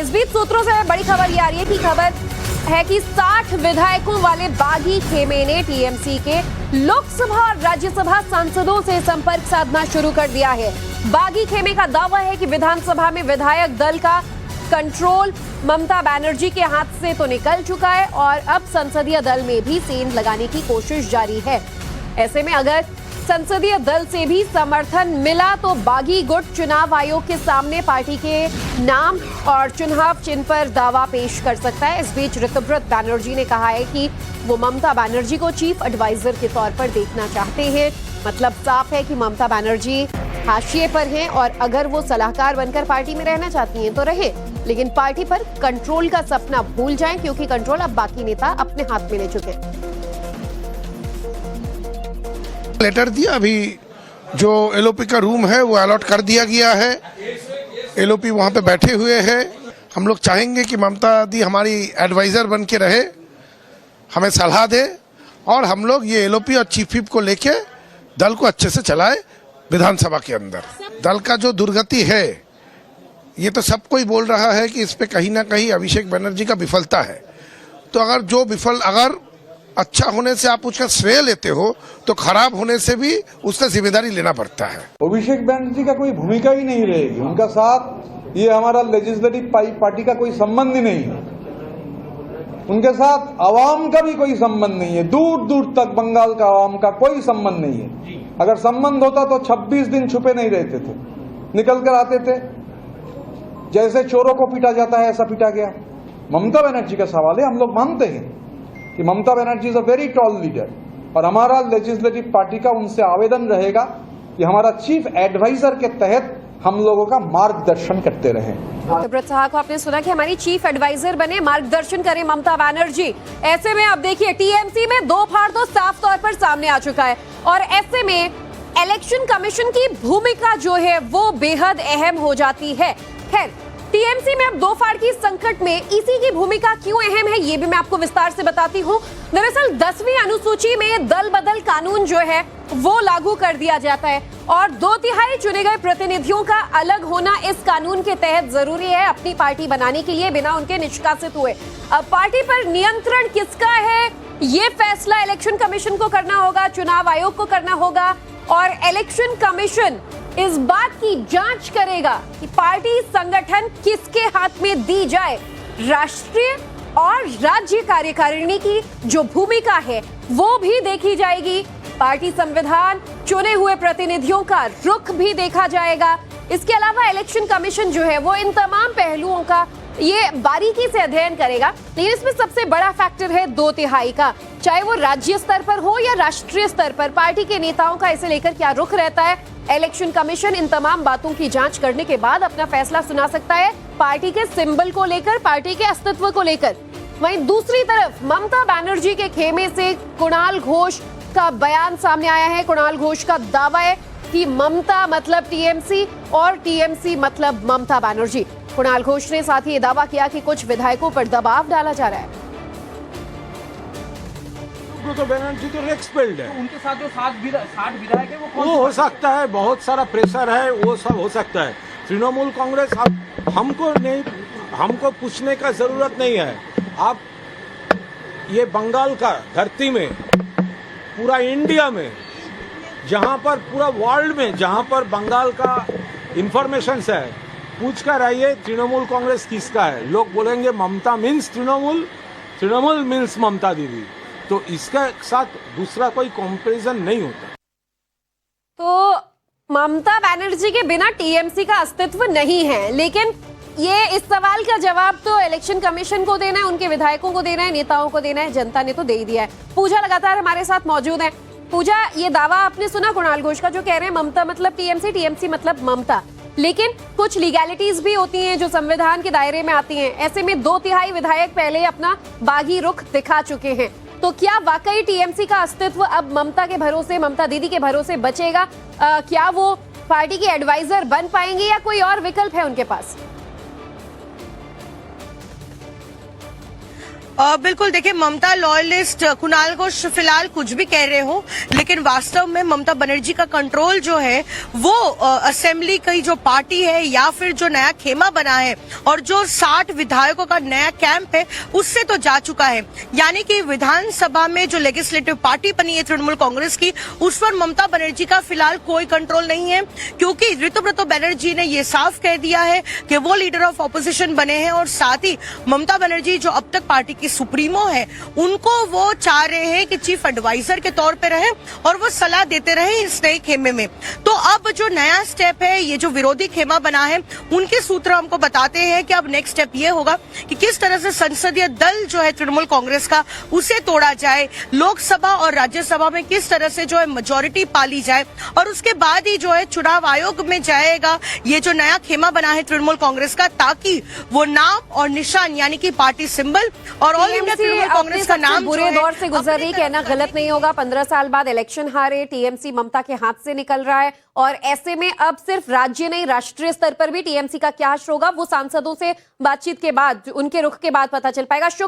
इस बीच सूत्रों से बड़ी खबर ये आ रही है कि कि 60 विधायकों वाले बागी खेमे ने टीएमसी के लोकसभा और राज्यसभा सांसदों से संपर्क साधना शुरू कर दिया है। बागी खेमे का दावा है कि विधानसभा में विधायक दल का कंट्रोल ममता बनर्जी के हाथ से तो निकल चुका है और अब संसदीय दल में भी सेंध लगाने की कोशिश जारी है। ऐसे में अगर संसदीय दल से भी समर्थन मिला तो बागी गुट चुनाव आयोग के सामने पार्टी के नाम और चुनाव चिन्ह पर दावा पेश कर सकता है। इस बीच ऋतुव्रत बनर्जी ने कहा है कि वो ममता बनर्जी को चीफ एडवाइजर के तौर पर देखना चाहते हैं। मतलब साफ है कि ममता बनर्जी हाशिए पर हैं और अगर वो सलाहकार बनकर पार्टी में रहना चाहती हैं तो रहे, लेकिन पार्टी पर कंट्रोल का सपना भूल जाएं क्योंकि कंट्रोल अब बाकी नेता अपने हाथ में ले चुके हैं। लेटर दिया, अभी जो एलओपी का रूम है वो अलॉट कर दिया गया है। एलओपी वहां पे बैठे हुए हैं। हम लोग चाहेंगे कि ममता दी हमारी एडवाइजर बन के रहे, हमें सलाह दे और हम लोग ये एलओपी और चीफ व्हिप को लेके दल को अच्छे से चलाए विधानसभा के अंदर। दल का जो दुर्गति है ये तो सब कोई बोल रहा है कि इस पे कहीं ना कहीं अभिषेक बनर्जी का विफलता है। तो अगर अच्छा होने से आप उसका श्रेय लेते हो तो खराब होने से भी उसका जिम्मेदारी लेना पड़ता है। अभिषेक बनर्जी का कोई भूमिका ही नहीं रहेगी, उनका साथ ये हमारा लेजिस्लेटिव पार्टी का कोई संबंध ही नहीं है, उनके साथ आवाम का भी कोई संबंध नहीं है, दूर दूर तक बंगाल का आवाम का कोई संबंध नहीं है। अगर संबंध होता तो 26 दिन छुपे नहीं रहते थे, निकल कर आते थे। जैसे चोरों को पीटा जाता है ऐसा पीटा गया। ममता बनर्जी का सवाल है, हम लोग मानते हैं कि Mamata Banerjee is a very tall leader और हमारा लेजिस्लेटिव पार्टी का उनसे आवेदन रहेगा कि हमारा चीफ एडवाइजर के तहत हम लोगों का मार्गदर्शन करते रहें। ऋतुव्रत साहा को आपने सुना कि हमारी चीफ एडवाइजर बने, मार्गदर्शन करें ममता बनर्जी। ऐसे में अब देखिए टीएमसी में दो फाड़ तो साफ तौर पर सामने आ चुका है और ऐसे में इलेक्शन कमीशन की भूमिका जो है वो बेहद अहम हो जाती है। खैर, टीएमसी में अब दो फाड़ की संकट में इसी की भूमिका क्यों अहम है ये भी मैं आपको विस्तार से बताती हूँ। दरअसल 10वीं अनुसूची में दल बदल कानून जो है वो लागू कर दिया जाता है और 2/3 चुने गए प्रतिनिधियों का अलग होना इस कानून के तहत जरूरी है अपनी पार्टी बनाने के लिए बिना उनके निष्कासित हुए। अब पार्टी पर नियंत्रण किसका है ये फैसला इलेक्शन कमीशन को करना होगा, चुनाव आयोग को करना होगा और इलेक्शन कमीशन इस बात की जांच करेगा कि पार्टी संगठन किसके हाथ में दी जाए। राष्ट्रीय और राज्य कार्यकारिणी की जो भूमिका है वो भी देखी जाएगी। पार्टी संविधान, चुने हुए प्रतिनिधियों का रुख भी देखा जाएगा। इसके अलावा इलेक्शन कमीशन जो है वो इन तमाम पहलुओं का ये बारीकी से अध्ययन करेगा। लेकिन इसमें सबसे बड़ा फैक्टर है 2/3 का, चाहे वो राज्य स्तर पर हो या राष्ट्रीय स्तर पर पार्टी के नेताओं का इसे लेकर क्या रुख रहता है। इलेक्शन कमीशन इन तमाम बातों की जांच करने के बाद अपना फैसला सुना सकता है पार्टी के सिंबल को लेकर, पार्टी के अस्तित्व को लेकर। वहीं दूसरी तरफ ममता बनर्जी के खेमे से कुणाल घोष का बयान सामने आया है। कुणाल घोष का दावा है कि ममता मतलब टीएमसी और टीएमसी मतलब ममता बनर्जी। कुणाल घोष ने साथ ही ये दावा किया कि कुछ विधायकों पर दबाव डाला जा रहा है। तो बनर्जी तो एक्सपेल्ड है, तो उनके साथ जो 60 विधायक है वो हो सकता है, बहुत सारा प्रेशर है, वो सब हो सकता है। तृणमूल कांग्रेस हमको पूछने का जरूरत नहीं है। आप ये बंगाल का धरती में, पूरा इंडिया में, जहां पर पूरा वर्ल्ड में जहां पर बंगाल का इंफॉर्मेशन है, पूछ कर आइए तृणमूल कांग्रेस किसका है। लोग बोलेंगे ममता मीन्स तृणमूल, तृणमूल मीन्स ममता दीदी। तो इसका साथ दूसरा कोई कंपैरिजन नहीं होता। तो ममता बनर्जी के बिना टीएमसी का अस्तित्व नहीं है, लेकिन ये इस सवाल का जवाब तो इलेक्शन कमीशन को देना है, उनके विधायकों को देना है, नेताओं को देना है। जनता ने तो दे ही दिया है। पूजा लगातार हमारे साथ मौजूद है। पूजा, ये दावा आपने सुना कुणाल घोष का जो कह रहे हैं ममता मतलब टीएमसी, टीएमसी मतलब ममता, लेकिन कुछ लीगैलिटीज भी होती हैं जो संविधान के दायरे में आती हैं। ऐसे में 2/3 विधायक पहले अपना बागी रुख दिखा चुके हैं। तो क्या वाकई टीएमसी का अस्तित्व अब ममता के भरोसे, ममता दीदी के भरोसे बचेगा? क्या वो पार्टी की एडवाइजर बन पाएंगे या कोई और विकल्प है उनके पास? बिल्कुल, देखिए, ममता लॉयलिस्ट, कुणाल घोष फिलहाल कुछ भी कह रहे हो, लेकिन वास्तव में ममता बनर्जी का कंट्रोल जो है वो असेंबली की जो पार्टी है या फिर जो नया खेमा बना है और जो 60 विधायकों का नया कैंप है उससे तो जा चुका है। यानी कि विधानसभा में जो लेजिस्लेटिव पार्टी बनी है तृणमूल कांग्रेस की, उस पर ममता बनर्जी का फिलहाल कोई कंट्रोल नहीं है, क्योंकि ऋतुव्रत बनर्जी ने ये साफ कह दिया है कि वो लीडर ऑफ ऑपोजिशन बने हैं और साथ ही ममता बनर्जी जो अब तक पार्टी की सुप्रीमो है, उनको वो चाह रहे हैं कि चीफ एडवाइजर के तौर पे रहे और वो सलाह देते रहे इस नए खेमे में। तो अब जो नया स्टेप है, ये जो विरोधी खेमा बना है, उनके सूत्र हमको बताते हैं कि अब नेक्स्ट स्टेप ये होगा कि किस तरह से संसदीय दल जो है तृणमूल कांग्रेस का, उसे तोड़ा जाए, लोकसभा और राज्यसभा में किस तरह से जो है मेजोरिटी पाली जाए और उसके बाद ही जो है चुनाव आयोग में जाएगा ये जो नया खेमा बना है तृणमूल कांग्रेस का, ताकि वो नाम और निशान यानी कि पार्टी सिंबल और ऑल इंडिया तृणमूल कांग्रेस का नाम बुरे दौर से गुजर रही, कहना गलत नहीं होगा। 15 साल बाद इलेक्शन हारे टीएमसी ममता के हाथ से निकल रहा है और ऐसे में अब सिर्फ राज्य नहीं, राष्ट्रीय स्तर पर भी टीएमसी का क्या होगा वो सांसदों से बातचीत के बाद, उनके रुख के बाद पता चल पाएगा। शुक्रिया।